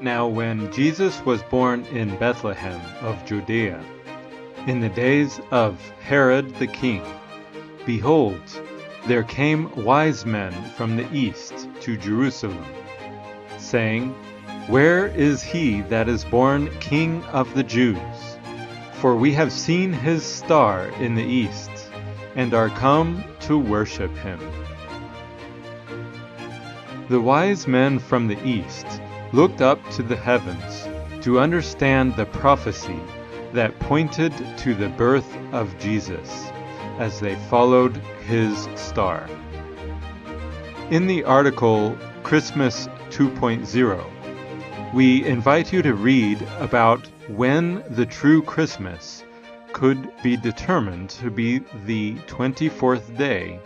Now when Jesus was born in Bethlehem of Judea, in the days of Herod the king, behold, there came wise men from the east to Jerusalem, saying, Where is he that is born King of the Jews? For we have seen his star in the east, and are come to worship him. The wise men from the east looked up to the heavens to understand the prophecy that pointed to the birth of Jesus as they followed his star. In the article Christmas 2.0, we invite you to read about when the true Christmas could be determined to be the 24th day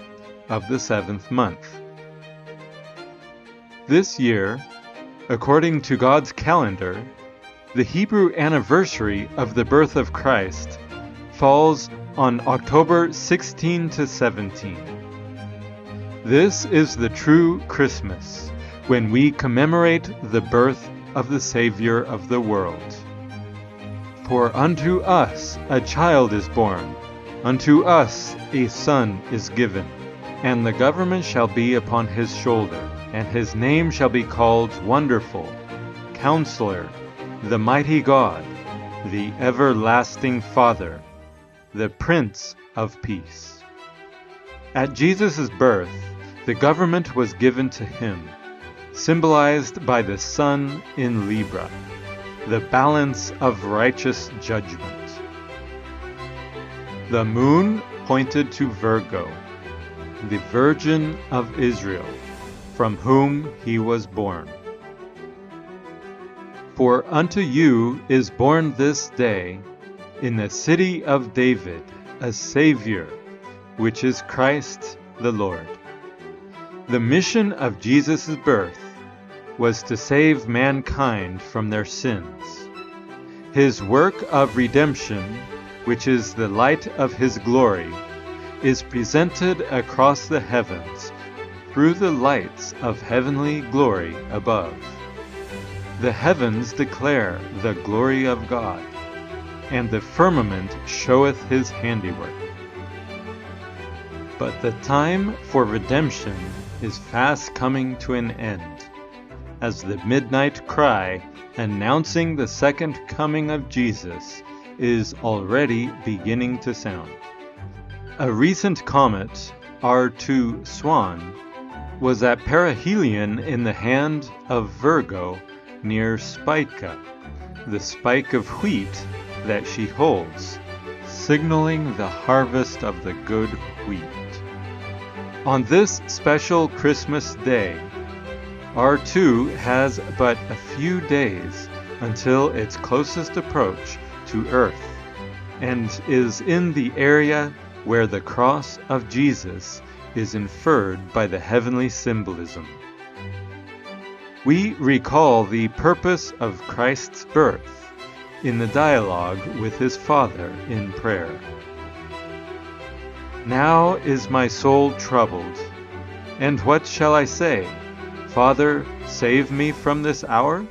of the 7th month. This year, according to God's calendar, the Hebrew anniversary of the birth of Christ falls on October 16 to 17. This is the true Christmas, when we commemorate the birth of the Savior of the world. For unto us a child is born, unto us a son is given, and the government shall be upon his shoulder, and his name shall be called Wonderful, Counselor, the Mighty God, the Everlasting Father, the Prince of Peace. At Jesus' birth, the government was given to him, symbolized by the sun in Libra, the balance of righteous judgment. The moon pointed to Virgo, the Virgin of Israel, from whom he was born. For unto you is born this day in the city of David a Savior, which is Christ the Lord. The mission of Jesus' birth was to save mankind from their sins. His work of redemption, which is the light of his glory, is presented across the heavens through the lights of heavenly glory above. The heavens declare the glory of God, and the firmament showeth his handiwork. But the time for redemption is fast coming to an end, as the midnight cry announcing the second coming of Jesus is already beginning to sound. A recent comet, R2 Swan, was at perihelion in the hand of Virgo near Spica, the spike of wheat that she holds, signaling the harvest of the good wheat. On this special Christmas day, R2 has but a few days until its closest approach to Earth, and is in the area where the cross of Jesus is inferred by the heavenly symbolism. We recall the purpose of Christ's birth in the dialogue with his Father in prayer. Now is my soul troubled, and what shall I say? Father, save me from this hour?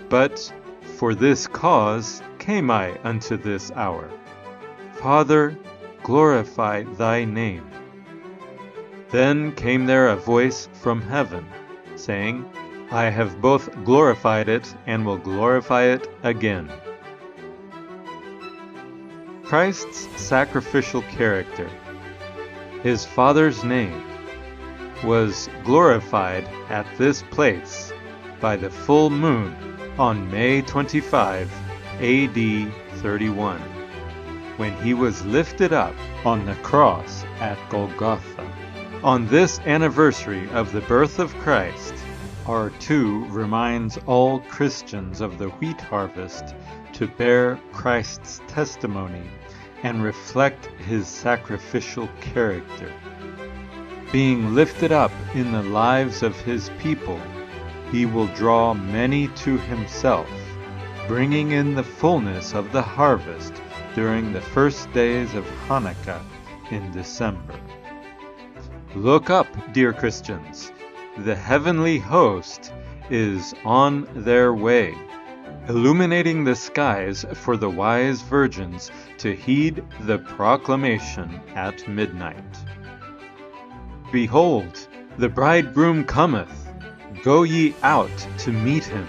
But for this cause came I unto this hour. Father, glorify thy name. Then came there a voice from heaven, saying, I have both glorified it and will glorify it again. Christ's sacrificial character, his Father's name, was glorified at this place by the full moon on May 25, AD 31, when he was lifted up on the cross at Golgotha. On this anniversary of the birth of Christ, R2 reminds all Christians of the wheat harvest to bear Christ's testimony and reflect his sacrificial character. Being lifted up in the lives of his people, he will draw many to himself, bringing in the fullness of the harvest during the first days of Hanukkah in December. Look up, dear Christians. The heavenly host is on their way, illuminating the skies for the wise virgins to heed the proclamation at midnight. Behold, the bridegroom cometh. Go ye out to meet him.